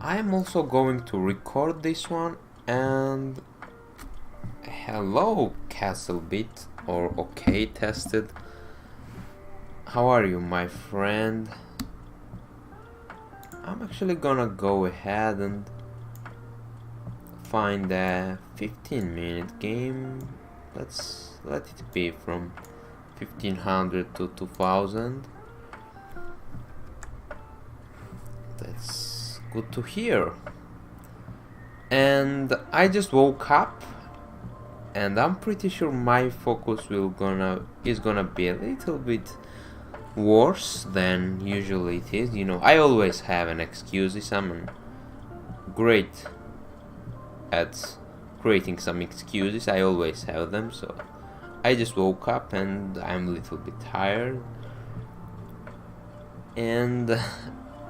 I'm also going to record this one. And hello, Castlebit, or OK Tested. How are you, my friend? I'm actually gonna go ahead and find a 15-minute game. Let's let it be from 1500 to 2000. That's good to hear. And I just woke up, and I'm pretty sure my focus is gonna be a little bit worse than usually it is. You know, I always have an excuse. I'm great at creating some excuses. I always have them. So I just woke up and I'm a little bit tired, and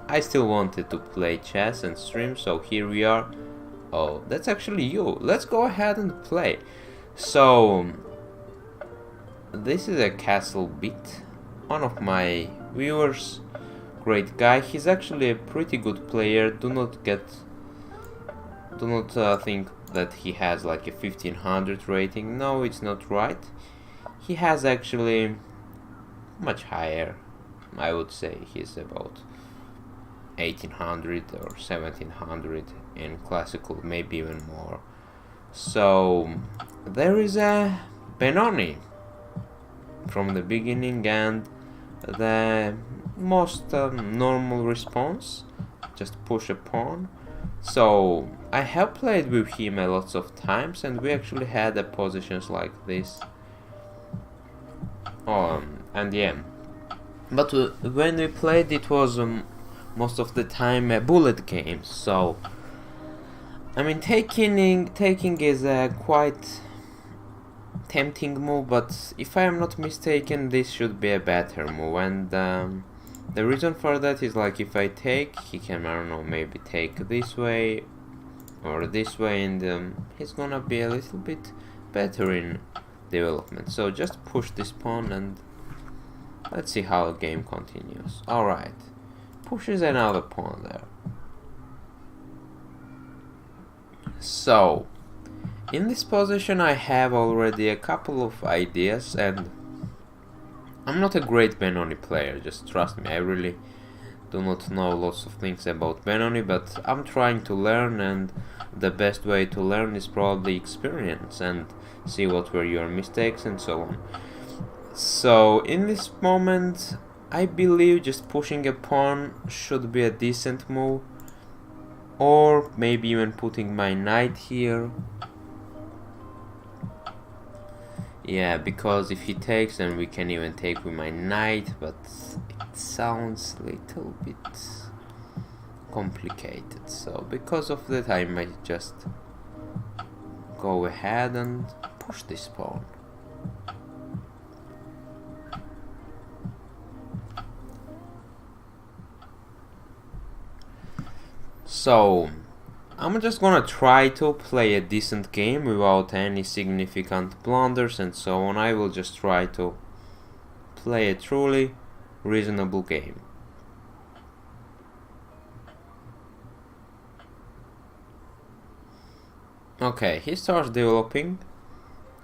I still wanted to play chess and stream, so here we are. Oh, that's actually you. Let's go ahead and play. So this is a Castlebit, one of my viewers. Great guy. He's actually a pretty good player. Do not think that he has like a 1500 rating. No, it's not right. He has actually much higher. I would say he's about 1800 or 1700 in classical, maybe even more. So there is a Benoni from the beginning, and the most normal response, just push a pawn. So I have played with him a lots of times, and we actually had positions like this. And yeah, but when we played, it was most of the time a bullet game. So I mean, taking is a quite tempting move, but if I am not mistaken, this should be a better move. And the reason for that is, like, if I take, he can, I don't know, maybe take this way or this way, and he's gonna be a little bit better in development. So just push this pawn and let's see how the game continues. Alright, pushes another pawn there. So in this position I have already a couple of ideas, and I'm not a great Benoni player, just trust me. I really do not know lots of things about Benoni, but I'm trying to learn, and the best way to learn is probably experience and see what were your mistakes and so on. So in this moment I believe just pushing a pawn should be a decent move, or maybe even putting my knight here. Yeah, because if he takes, then we can even take with my knight, but it sounds a little bit complicated. So because of that, I might just go ahead and push this pawn. So I'm just gonna try to play a decent game without any significant blunders and so on. I will just try to play a truly reasonable game. Okay, he starts developing,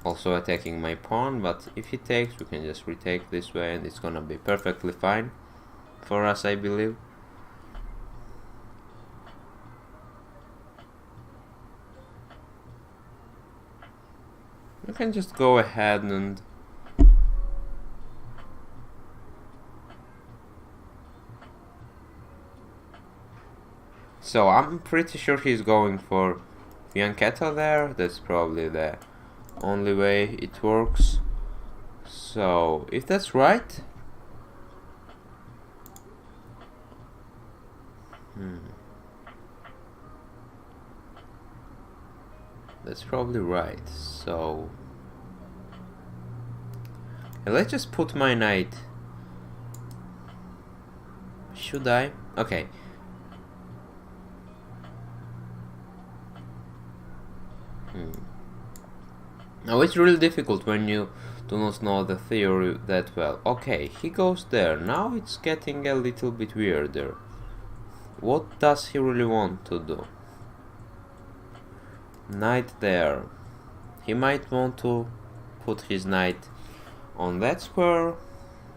also attacking my pawn, but if he takes, we can just retake this way and it's gonna be perfectly fine for us, I believe. You can just go ahead and so I'm pretty sure he's going for Fianchetto there. That's probably the only way it works. So if that's right, that's probably right. So let's just put my knight. Should I? Okay. Now it's really difficult when you do not know the theory that well. Okay, he goes there. Now it's getting a little bit weirder. What does he really want to do? Knight there. He might want to put his knight on that square,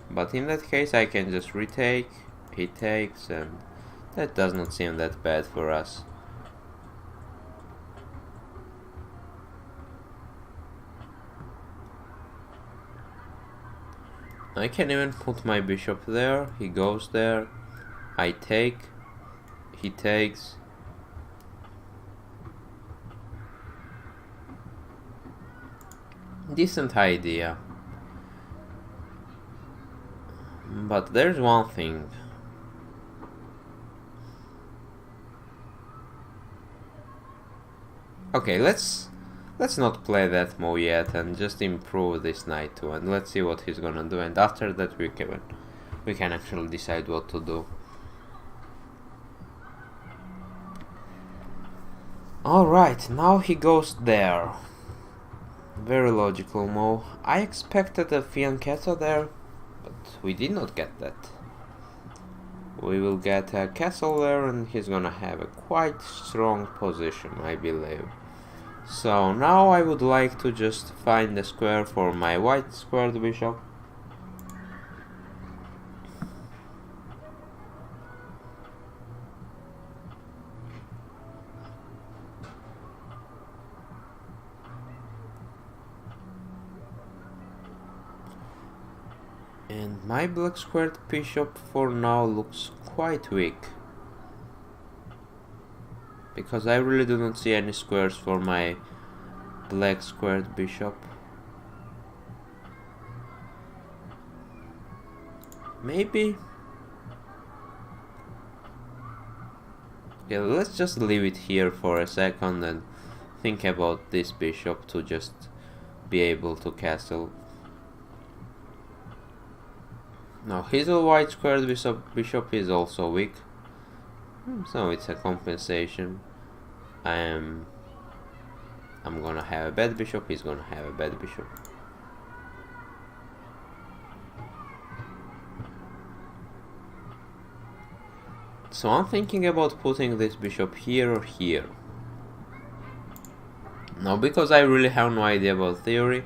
but in that case I can just retake, he takes, and that does not seem that bad for us. I can even put my bishop there, he goes there, I take, he takes. Decent idea. But there's one thing. Okay, let's not play that move yet and just improve this knight too, and let's see what he's gonna do, and after that we can actually decide what to do. Alright, now he goes there. Very logical move. I expected a fianchetto there, but we did not get that. We will get a castle there, and he's gonna have a quite strong position, I believe. So now I would like to just find a square for my white squared bishop. And my black squared bishop for now looks quite weak, because I really do not see any squares for my black squared bishop. Maybe. Yeah, let's just leave it here for a second and think about this bishop to just be able to castle. Now his white squared bishop is also weak, so it's a compensation. I'm gonna have a bad bishop, he's gonna have a bad bishop. So I'm thinking about putting this bishop here or here. Now, because I really have no idea about theory,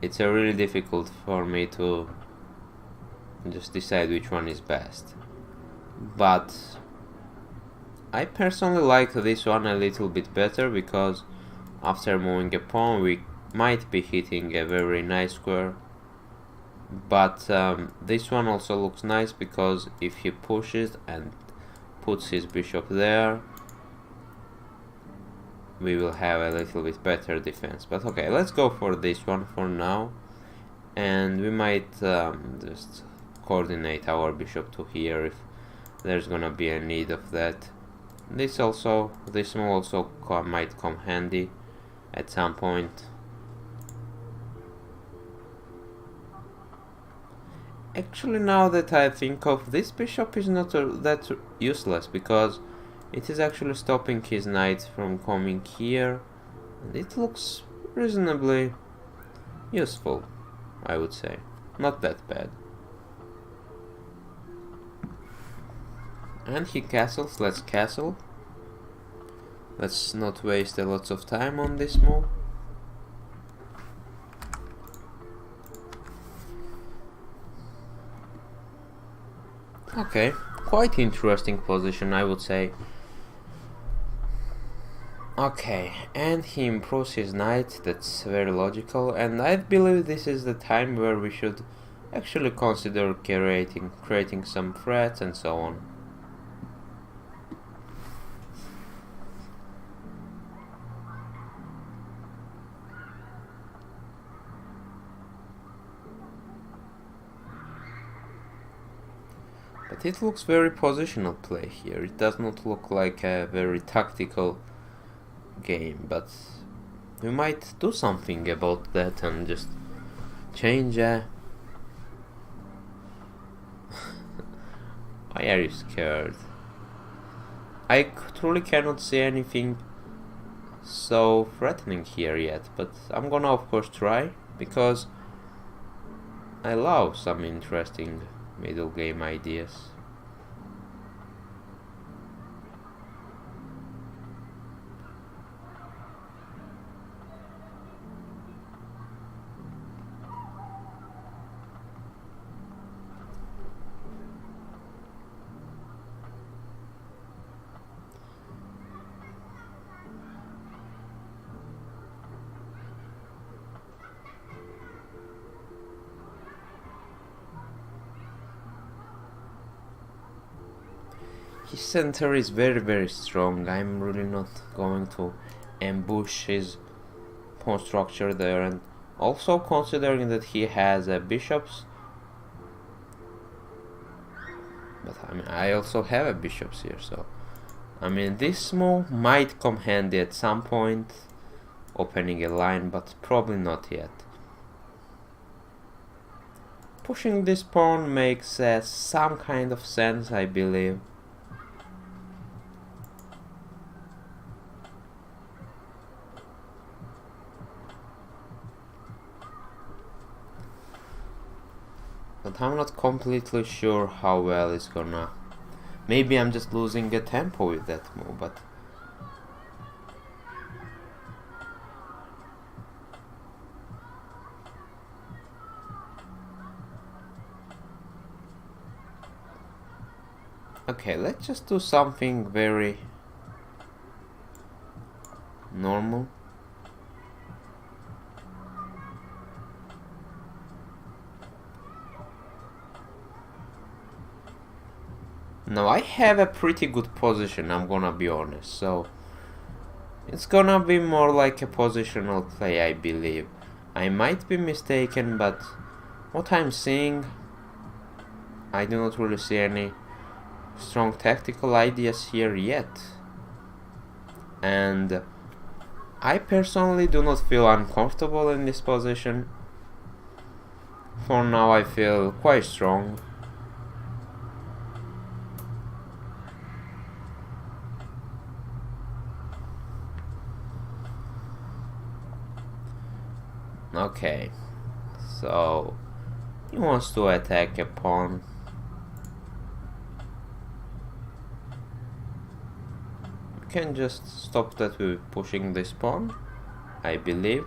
it's really difficult for me to just decide which one is best. But I personally like this one a little bit better, because after moving a pawn we might be hitting a very nice square. But this one also looks nice, because if he pushes and puts his bishop there, we will have a little bit better defense. But okay, let's go for this one for now, and we might just coordinate our bishop to here if there's gonna be a need of that. This move also might come handy at some point. Actually, now that I think of, this bishop is not that useless, because it is actually stopping his knight from coming here, and it looks reasonably useful, I would say. Not that bad. And he castles. Let's castle. Let's not waste a lot of time on this move. Okay, quite interesting position, I would say. Okay, and he improves his knight, that's very logical, and I believe this is the time where we should actually consider creating some threats and so on. But it looks very positional play here. It does not look like a very tactical game, but we might do something about that and just change Why are you scared? I truly cannot see anything so threatening here yet, but I'm gonna of course try, because I love some interesting middle game ideas. His center is very strong. I'm really not going to ambush his pawn structure there, and also considering that he has bishops. But I mean, I also have a bishops here, so I mean, this move might come handy at some point, opening a line, but probably not yet. Pushing this pawn makes some kind of sense, I believe. But I'm not completely sure how well it's gonna. Maybe I'm just losing a tempo with that move, but okay, let's just do something very normal. Now I have a pretty good position, I'm gonna be honest, so it's gonna be more like a positional play, I believe. I might be mistaken, but what I'm seeing, I do not really see any strong tactical ideas here yet. And I personally do not feel uncomfortable in this position. For now I feel quite strong. Okay, so he wants to attack a pawn. We can just stop that with pushing this pawn, I believe.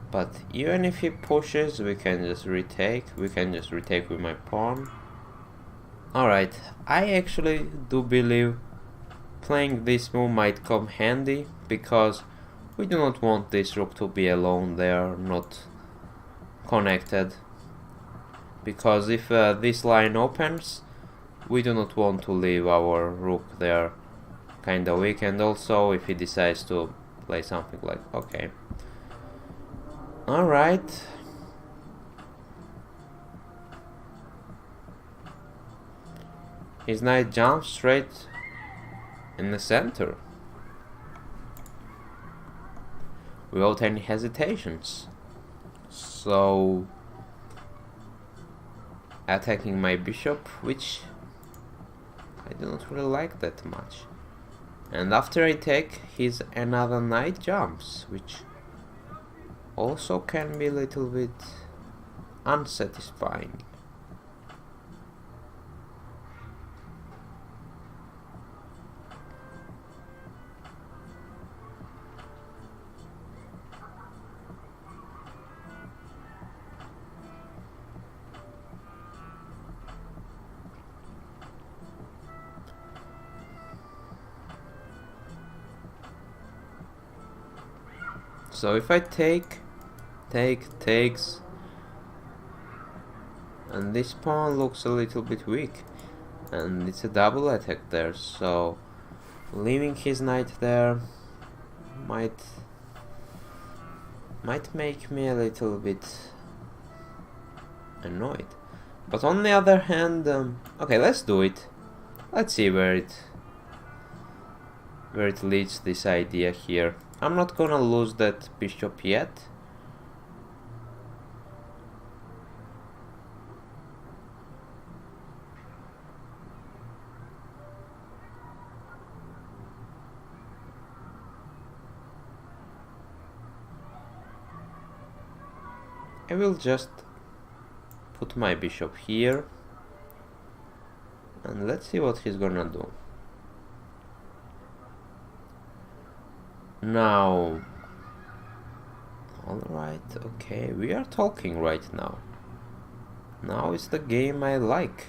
But even if he pushes, we can just retake. We can just retake with my pawn. Alright, I actually do believe playing this move might come handy, because we do not want this rook to be alone there, not connected. Because if this line opens, we do not want to leave our rook there kinda weak, and also if he decides to play something like, okay. Alright. His knight jumps straight in the center without any hesitations. So attacking my bishop, which I do not really like that much. And after I take, his another knight jumps, which also can be a little bit unsatisfying. So if I takes, and this pawn looks a little bit weak, and it's a double attack there, so leaving his knight there might make me a little bit annoyed. But on the other hand, okay, let's do it. Let's see where it leads, this idea here. I'm not gonna lose that bishop yet. I will just put my bishop here, and let's see what he's gonna do. Now, alright, okay, we are talking right now. Now is the game I like.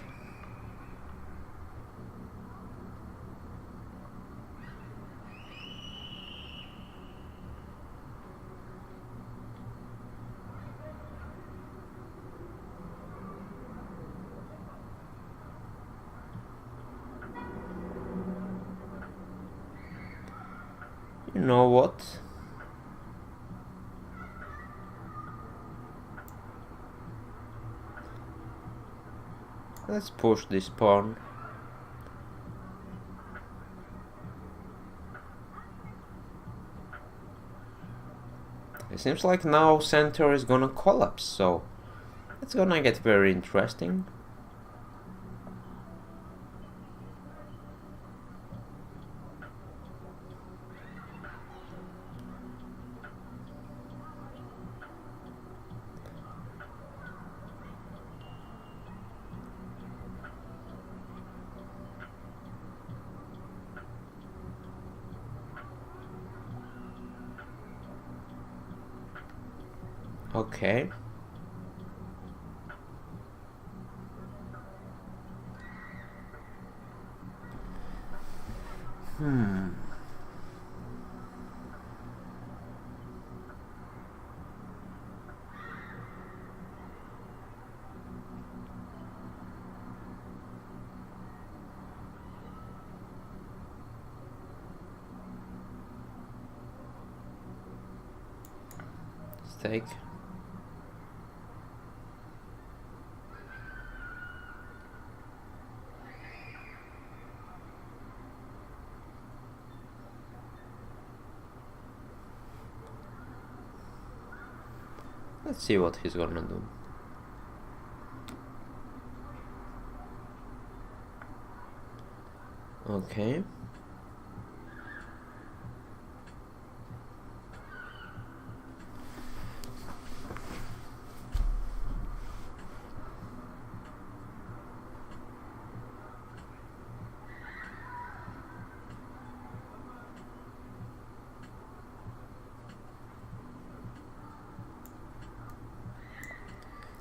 You know what? Let's push this pawn. It seems like now center is gonna collapse, so it's gonna get very interesting. Okay. Take. Let's see what he's gonna do. Okay.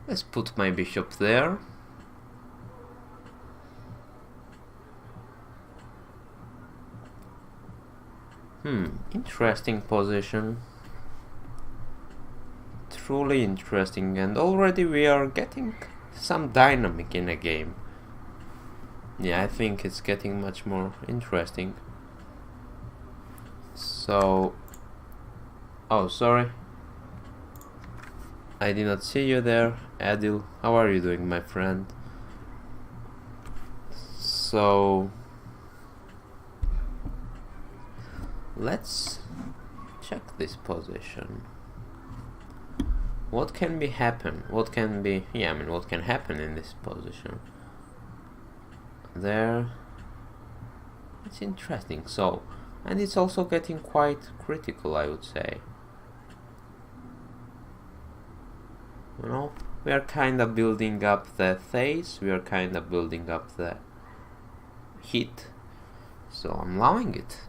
Let's put my bishop there. Interesting position. Truly interesting, and already we are getting some dynamic in a game. Yeah, I think it's getting much more interesting. So... Oh, sorry. I did not see you there, Adil. How are you doing, my friend? So... let's check this position. What can be happen? What can be... yeah, I mean, what can happen in this position? There... it's interesting. So... and it's also getting quite critical, I would say. You know, we are kind of building up the phase, we are kind of building up the heat. So I'm allowing it.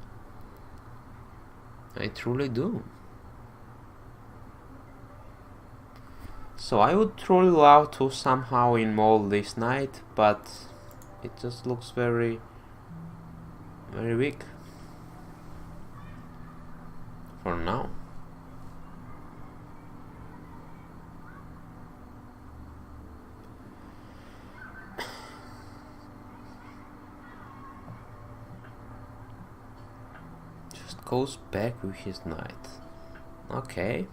I truly do. So I would truly love to somehow involve this knight, but it just looks very, very weak for now. Just goes back with his knight. Okay.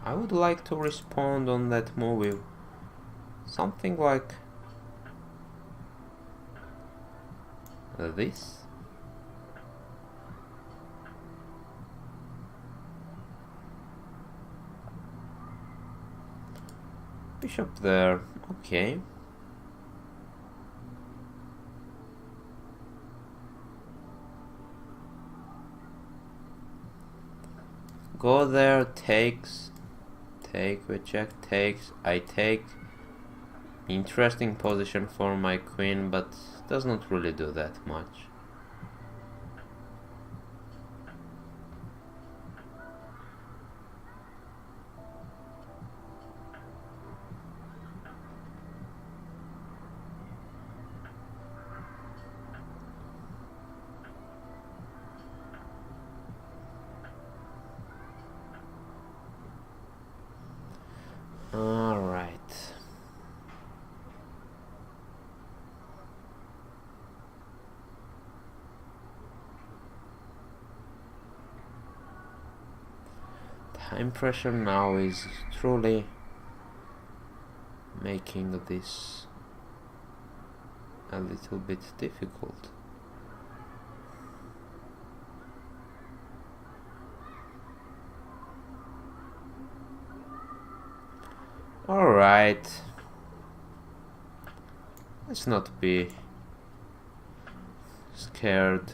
I would like to respond on that move with something like this. Bishop there, okay. Go there, takes. Take, we check, takes, I take. Interesting position for my queen, but does not really do that much. Alright. time pressure now is truly making this a little bit difficult. Alright, let's not be scared.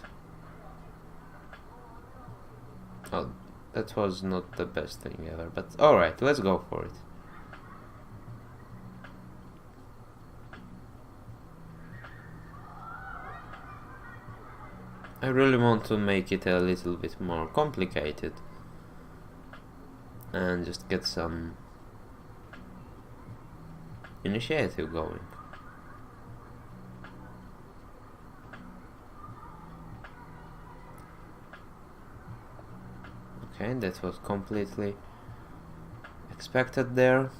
Oh, that was not the best thing ever, but alright, let's go for it. I really want to make it a little bit more complicated and just get some initiative going. Okay, that was completely expected there.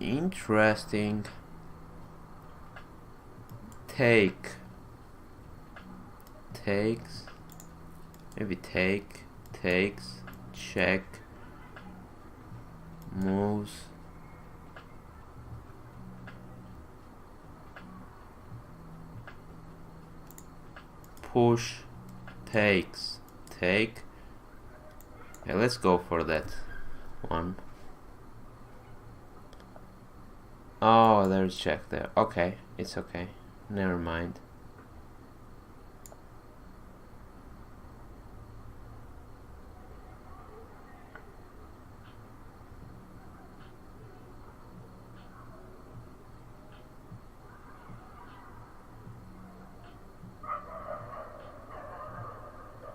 Interesting. Takes, maybe takes, check, moves, push, takes, take. Yeah, let's go for that one. Oh, there's check there. Okay, it's okay. Never mind.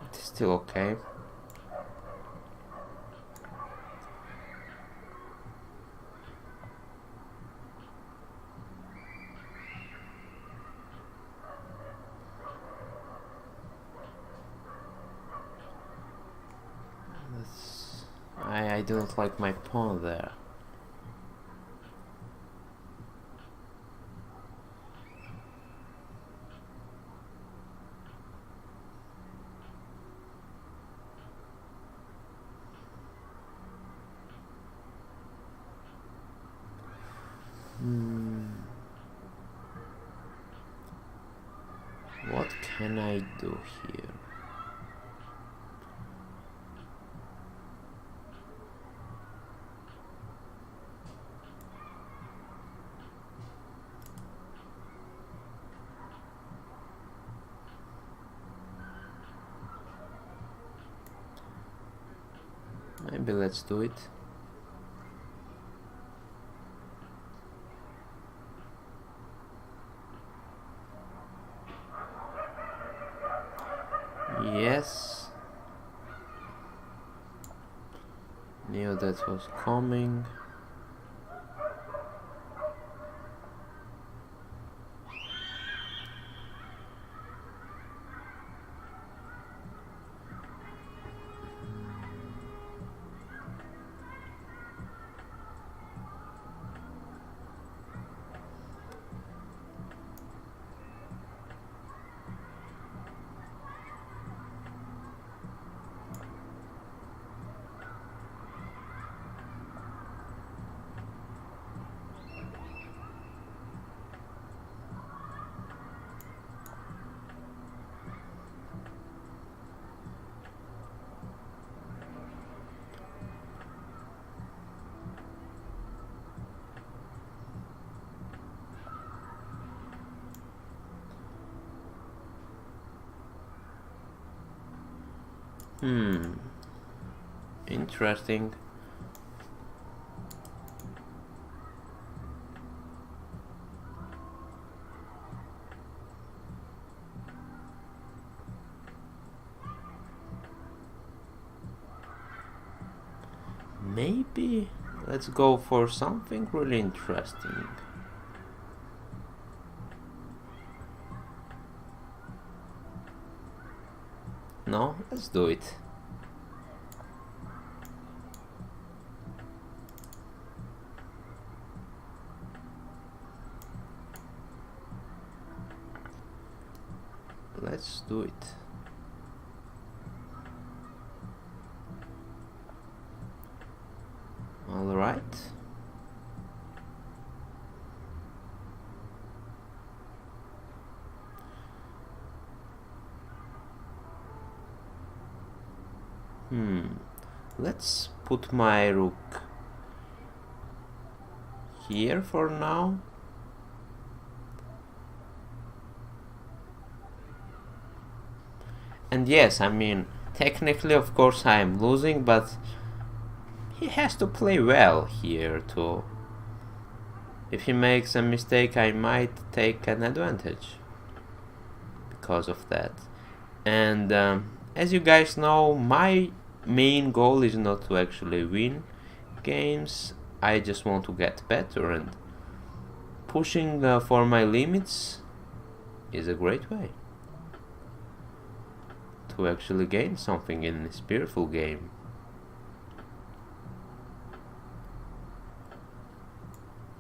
It's still okay. I don't like my pawn there. What can I do here? Maybe let's do it. Yes. Knew that was coming. Interesting. Maybe let's go for something really interesting. No, let's do it. Let's do it. All right. Let's put my rook here for now. And yes, I mean, technically, of course, I am losing, but he has to play well here too. If he makes a mistake, I might take an advantage because of that. And as you guys know, my main goal is not to actually win games. I just want to get better, and pushing for my limits is a great way to actually gain something in this beautiful game.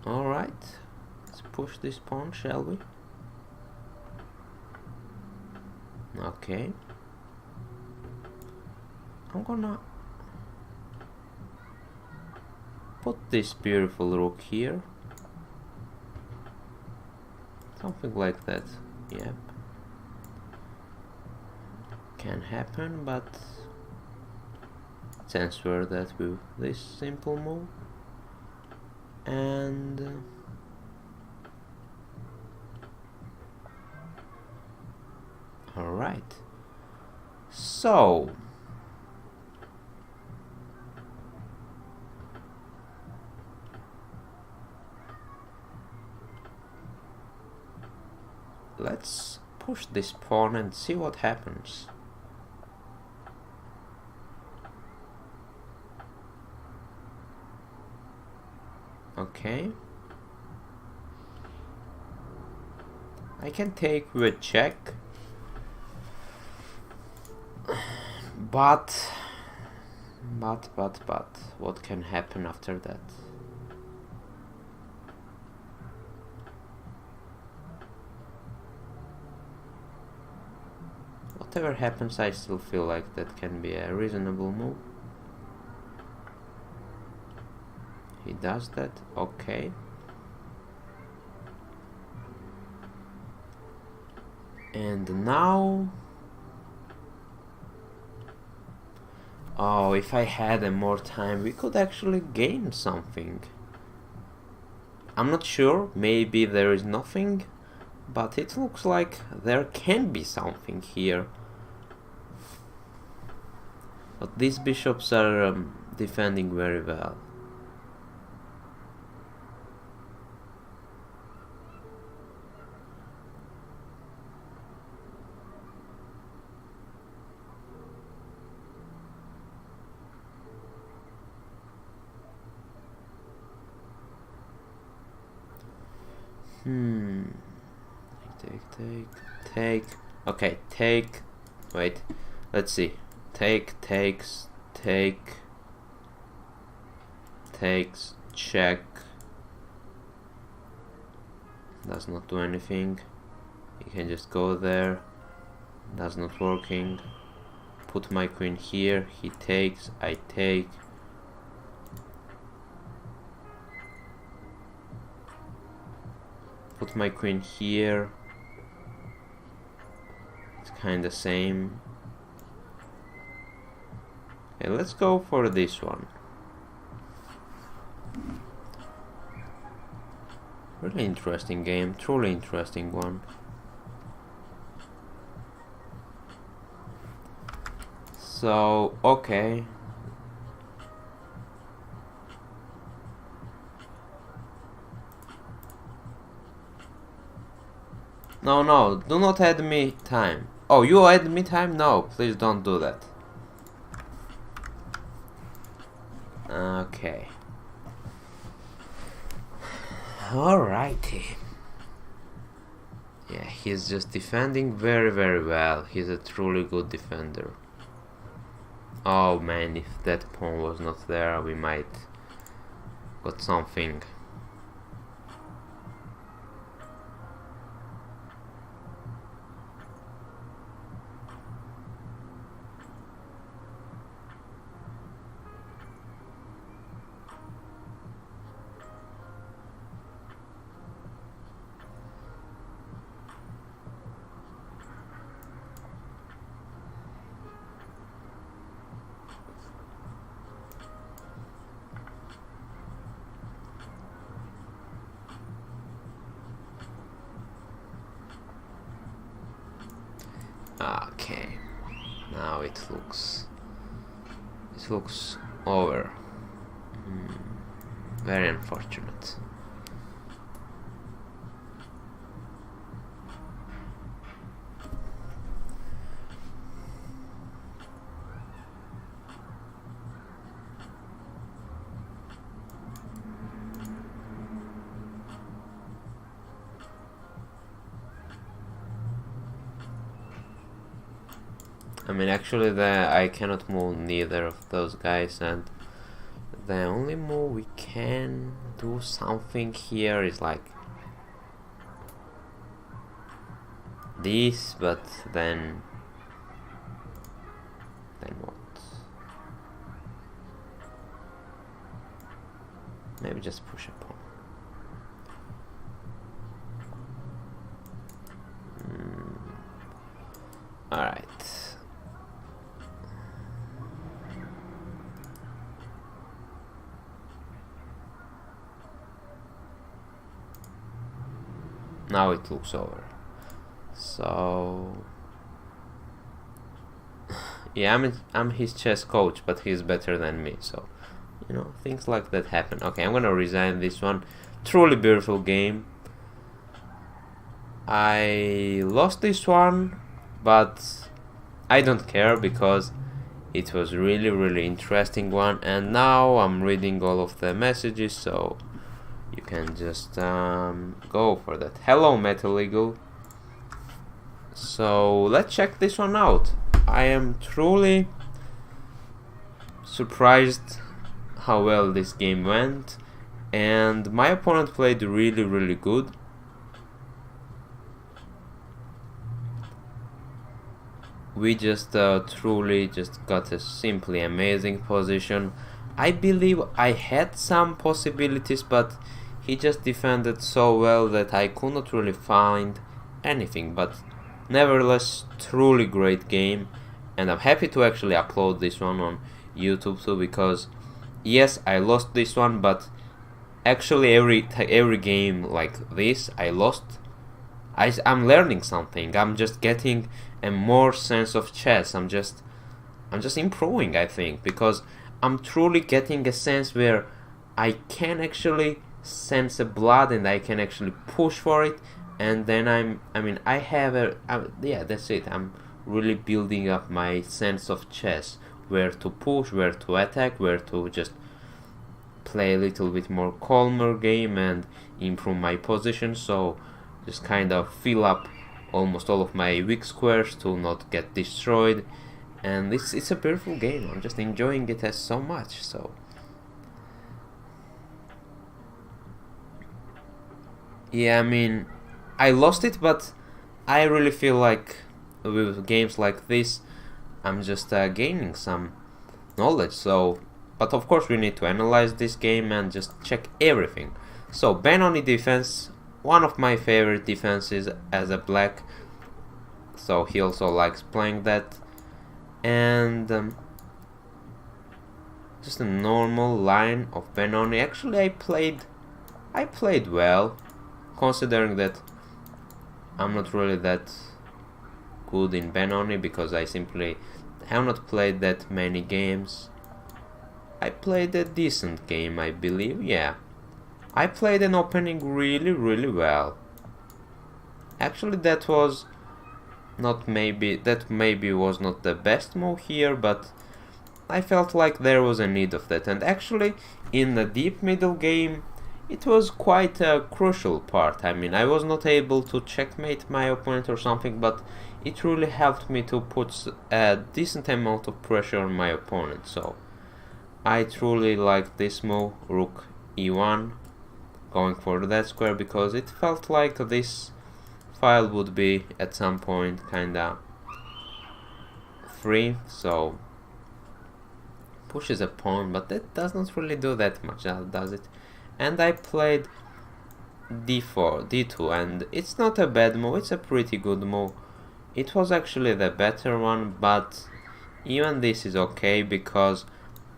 Alright, let's push this pawn, shall we? Okay. I'm gonna put this beautiful rook here. Something like that, yep. Can happen, but let's answer that with this simple move. And all right, so let's push this pawn and see what happens. Okay, I can take with check, but what can happen after that? Whatever happens, I still feel like that can be a reasonable move. He does that, okay. And now, oh, if I had more time, we could actually gain something. I'm not sure, maybe there is nothing, but it looks like there can be something here. But these bishops are defending very well. Take. Okay, take. Wait, let's see. Takes, check. Does not do anything. You can just go there. Does not working. Put my queen here. He takes, I take. Put my queen here. It's kinda same. Okay, let's go for this one. Really interesting game, truly interesting one. So, okay. No, do not add me time. Oh, you add me time? No, please don't do that. Okay. Alrighty. Yeah, he's just defending very, very well. He's a truly good defender. Oh man, if that pawn was not there, we might got something. Okay, now it looks over. Very unfortunate. I mean, actually, I cannot move neither of those guys, and the only move we can do something here is like this, but then what? Maybe just push a pawn. Alright. Now it looks over. So yeah, I'm his chess coach, but he's better than me, so you know, things like that happen. Okay, I'm gonna resign this one. Truly beautiful game. I lost this one, but I don't care because it was really, really interesting one, and now I'm reading all of the messages, so you can just go for that. Hello, Metal Eagle. So let's check this one out. I am truly surprised how well this game went, and my opponent played really, really good. We just truly just got a simply amazing position. I believe I had some possibilities, but he just defended so well that I could not really find anything. But nevertheless, truly great game, and I'm happy to actually upload this one on YouTube too, because yes, I lost this one, but actually every game like this I lost, I'm learning something. I'm just getting a more sense of chess. I'm just improving, I think, because I'm truly getting a sense where I can actually sense a blood and I can actually push for it, and then yeah, that's it. I'm really building up my sense of chess, where to push, where to attack, where to just play a little bit more calmer game and improve my position, so just kind of fill up almost all of my weak squares to not get destroyed. And it's a beautiful game. I'm just enjoying it as so much. So yeah, I mean, I lost it, but I really feel like with games like this, I'm just gaining some knowledge. So, but of course we need to analyze this game and just check everything. So Benoni defense, one of my favorite defenses as a black, so he also likes playing that. And just a normal line of Benoni. Actually, I played well, considering that I'm not really that good in Benoni because I simply have not played that many games. I played a decent game, I believe. Yeah, I played an opening really, really well. Actually, that maybe was not the best move here, but I felt like there was a need of that. And actually, in the deep middle game, it was quite a crucial part. I mean, I was not able to checkmate my opponent or something, but it really helped me to put a decent amount of pressure on my opponent. So I truly like this move, rook e1, going for that square, because it felt like this file would be at some point kinda free. So pushes a pawn, but that does not really do that much, does it? And I played d4, d2, and it's not a bad move, it's a pretty good move. It was actually the better one, but even this is okay, because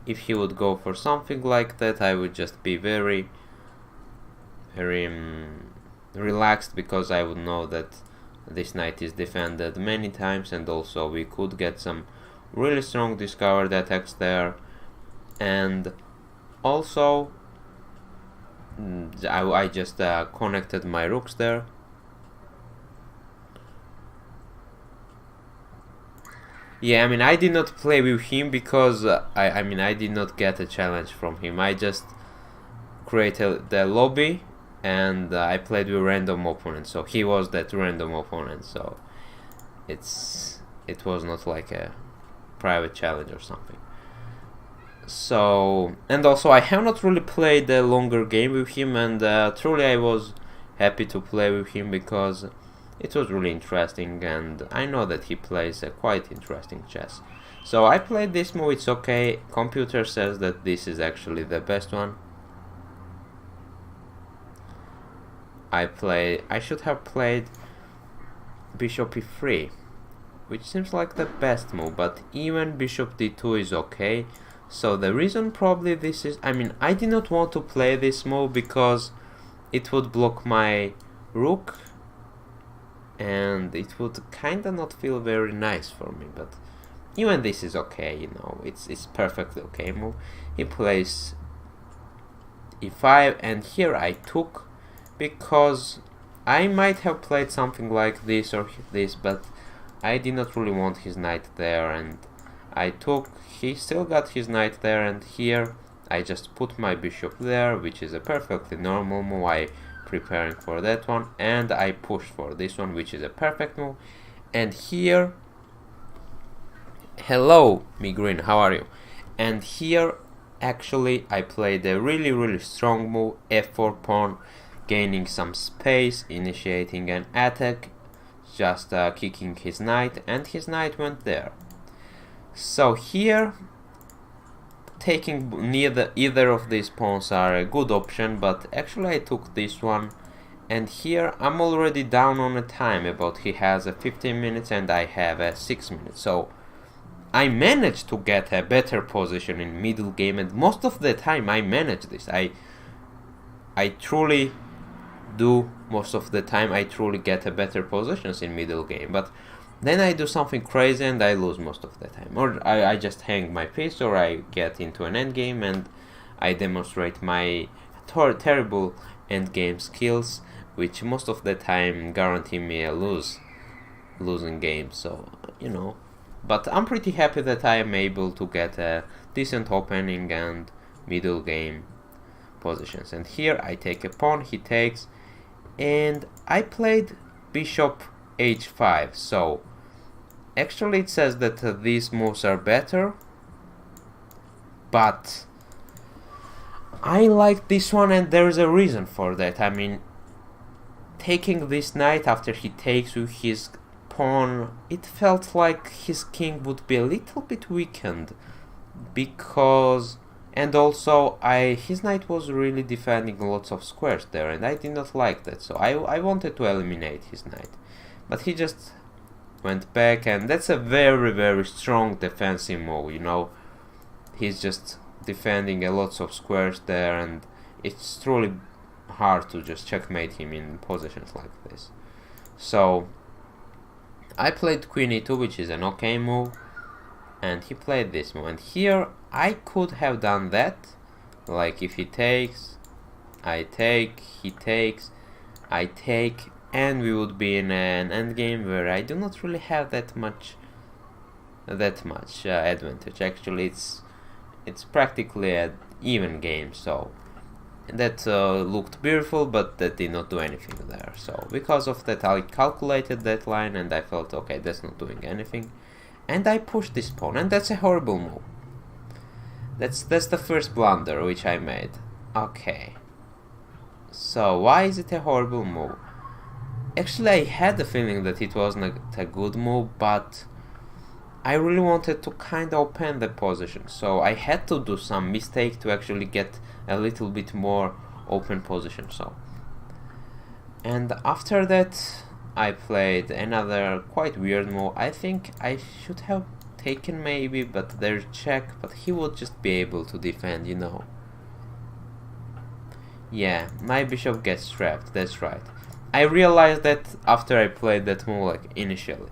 if he would go for something like that, I would just be very relaxed, because I would know that this knight is defended many times, and also we could get some really strong discovered attacks there. And also I just connected my rooks there. Yeah, I mean, I did not play with him because I mean, I did not get a challenge from him. I just created the lobby, and I played with random opponents, so he was that random opponent, so it was not like a private challenge or something. So, and also I have not really played a longer game with him, and truly I was happy to play with him because it was really interesting, and I know that he plays a quite interesting chess. So I played this move, it's okay. Computer says that this is actually the best one. I should have played bishop e3, which seems like the best move, but even bishop d2 is okay. So the reason probably this is, I mean, I did not want to play this move because it would block my rook, and it would kinda not feel very nice for me, but even this is okay, you know, it's perfectly okay move. He plays e5, and here I took, because I might have played something like this or this, but I did not really want his knight there, and I took. He still got his knight there, and here I just put my bishop there, which is a perfectly normal move. I preparing for that one, and I push for this one, which is a perfect move. And here, hello Migreen, how are you? And here actually I played a really strong move, f4 pawn, gaining some space, initiating an attack, just kicking his knight, and his knight went there. So here, taking either of these pawns are a good option, but actually I took this one, and here I'm already down on a time. About he has a 15 minutes and I have a 6 minutes, so I managed to get a better position in middle game, and most of the time I manage this. I truly do, most of the time I truly get a better positions in middle game, but then I do something crazy and I lose most of the time, or I just hang my piece, or I get into an endgame and I demonstrate my terrible endgame skills, which most of the time guarantee me a losing game. So, you know, but I'm pretty happy that I am able to get a decent opening and middle game positions. And here I take a pawn, he takes, and I played bishop h5. So actually it says that these moves are better, but I like this one, and there's a reason for that. I mean, taking this knight after he takes with his pawn, it felt like his king would be a little bit weakened, because, and also his knight was really defending lots of squares there, and I did not like that, so I wanted to eliminate his knight. But he just went back, and that's a very strong defensive move, you know. He's just defending a lots of squares there, and it's truly hard to just checkmate him in positions like this. So I played queen e2, which is an okay move, and he played this move. And here I could have done that, like if he takes, I take, he takes, I take, and we would be in an endgame where I do not really have that much advantage. Actually, it's practically an even game. So looked beautiful, but that did not do anything there. So because of that, I calculated that line and I felt, okay, that's not doing anything, and I pushed this pawn, and that's a horrible move. That's the first blunder which I made. Okay, so why is it a horrible move? Actually, I had the feeling that it wasn't a good move, but I really wanted to kind of open the position, so I had to do some mistake to actually get a little bit more open position. So, and after that I played another quite weird move. I think I should have taken maybe, but there's check, but he would just be able to defend, you know. Yeah, my bishop gets trapped, that's right. I realized that after I played that move, like, initially,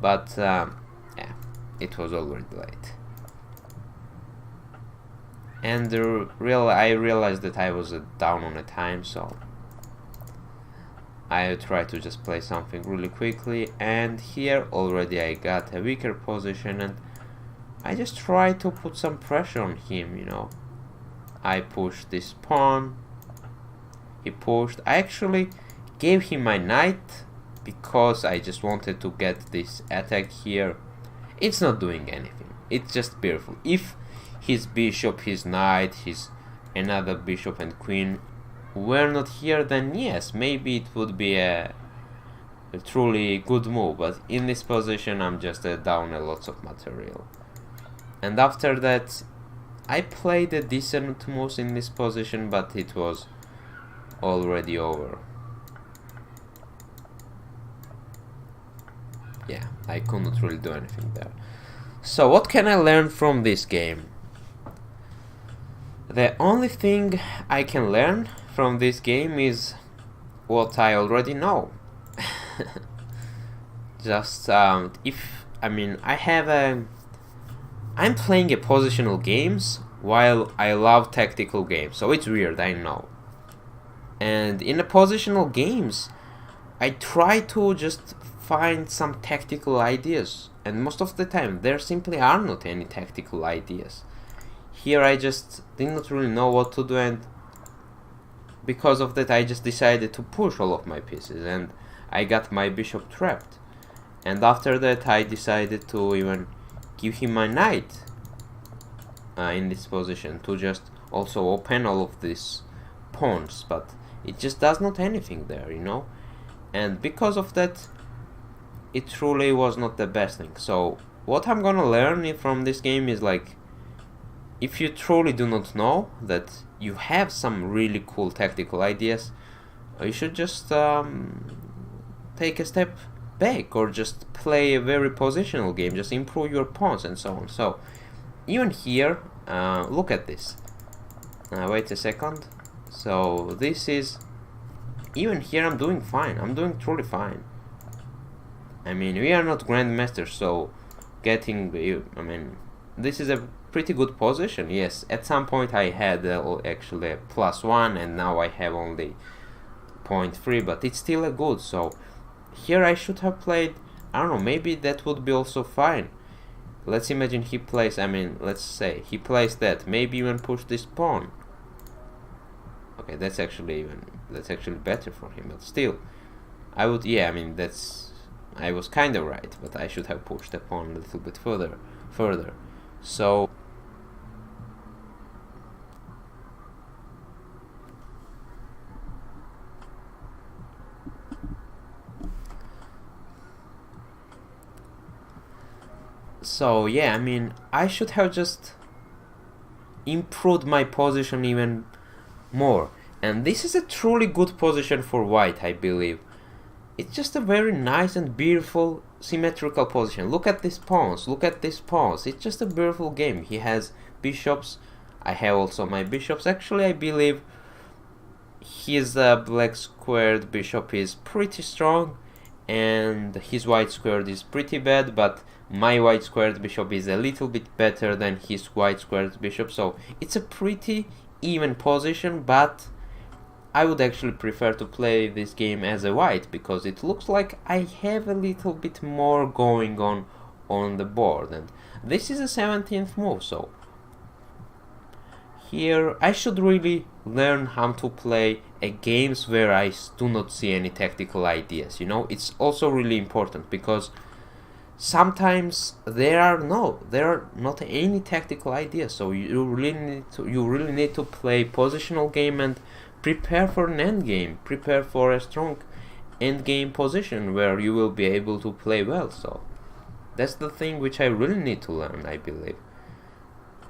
but yeah, it was already late. And I realized that I was down on a time, so I tried to just play something really quickly, and here already I got a weaker position, and I just tried to put some pressure on him, you know. I pushed this pawn, he pushed. I actually gave him my knight because I just wanted to get this attack here. It's not doing anything, it's just beautiful. If his bishop, his knight, his another bishop and queen were not here, then yes, maybe it would be a truly good move, but in this position I'm just down a lot of material. And after that I played a decent move in this position, but it was already over. Yeah, I could not really do anything there. So what can I learn from this game? The only thing I can learn from this game is what I already know. Just I'm playing a positional games while I love tactical games, so it's weird, I know. And in the positional games I try to just find some tactical ideas, and most of the time there simply are not any tactical ideas. Here I just did not really know what to do, and because of that I just decided to push all of my pieces, and I got my bishop trapped. And after that I decided to even give him my knight in this position to just also open all of these pawns, but it just does not anything there, you know. And because of that it truly was not the best thing. So what I'm gonna learn from this game is, like, if you truly do not know that you have some really cool tactical ideas, you should just take a step back or just play a very positional game, just improve your pawns and so on. So even here, look at this. Wait a second. So this is, even here I'm doing fine, I'm doing truly fine. I mean, we are not grandmasters, so getting, this is a pretty good position. Yes, at some point I had actually a +1, and now I have only 0.3, but it's still a good. So here I should have played, I don't know, maybe that would be also fine. Let's imagine he plays, let's say he plays that, maybe even push this pawn. Okay, that's actually better for him, but still I would, yeah, I was kind of right, but I should have pushed the pawn a little bit further. So yeah, I should have just improved my position even more, and this is a truly good position for white, I believe. It's just a very nice and beautiful symmetrical position. Look at these pawns, it's just a beautiful game. He has bishops, I have also my bishops. Actually, I believe his black squared bishop is pretty strong and his white squared is pretty bad, but my white squared bishop is a little bit better than his white squared bishop, so it's a pretty even position. But I would actually prefer to play this game as a white, because it looks like I have a little bit more going on the board, and this is a 17th move. So here I should really learn how to play games where I do not see any tactical ideas. You know, it's also really important because sometimes there are not any tactical ideas, so you really need to play positional game and prepare for an end game, prepare for a strong end game position where you will be able to play well. So that's the thing which I really need to learn, I believe.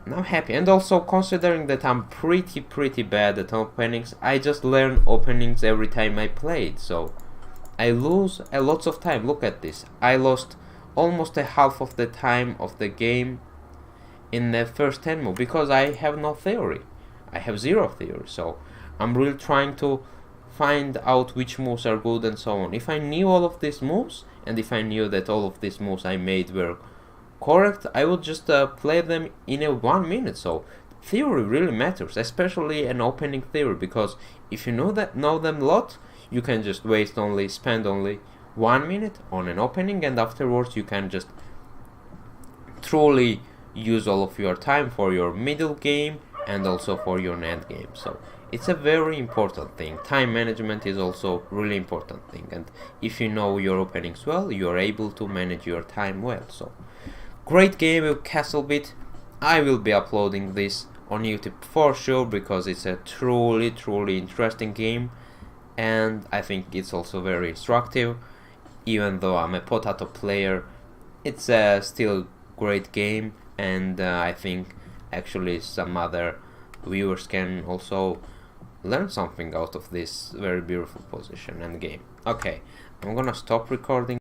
And I'm happy, and also considering that I'm pretty bad at openings, I just learn openings every time I play it, so I lose a lot of time. Look at this, I lost almost a half of the time of the game in the first 10 moves because I have no theory. I have zero theory, so I'm really trying to find out which moves are good and so on. If I knew all of these moves, and if I knew that all of these moves I made were correct, I would just play them in a 1 minute. So theory really matters, especially an opening theory, because if you know them a lot, you can just spend only 1 minute on an opening, and afterwards you can just truly use all of your time for your middle game and also for your end game. So it's a very important thing. Time management is also really important thing, and if you know your openings well, you're able to manage your time well. So great game with Castlebit. I will be uploading this on YouTube for sure because it's a truly interesting game, and I think it's also very instructive. Even though I'm a potato player, it's a still great game, and I think actually some other viewers can also learn something out of this very beautiful position and game. Okay, I'm gonna stop recording.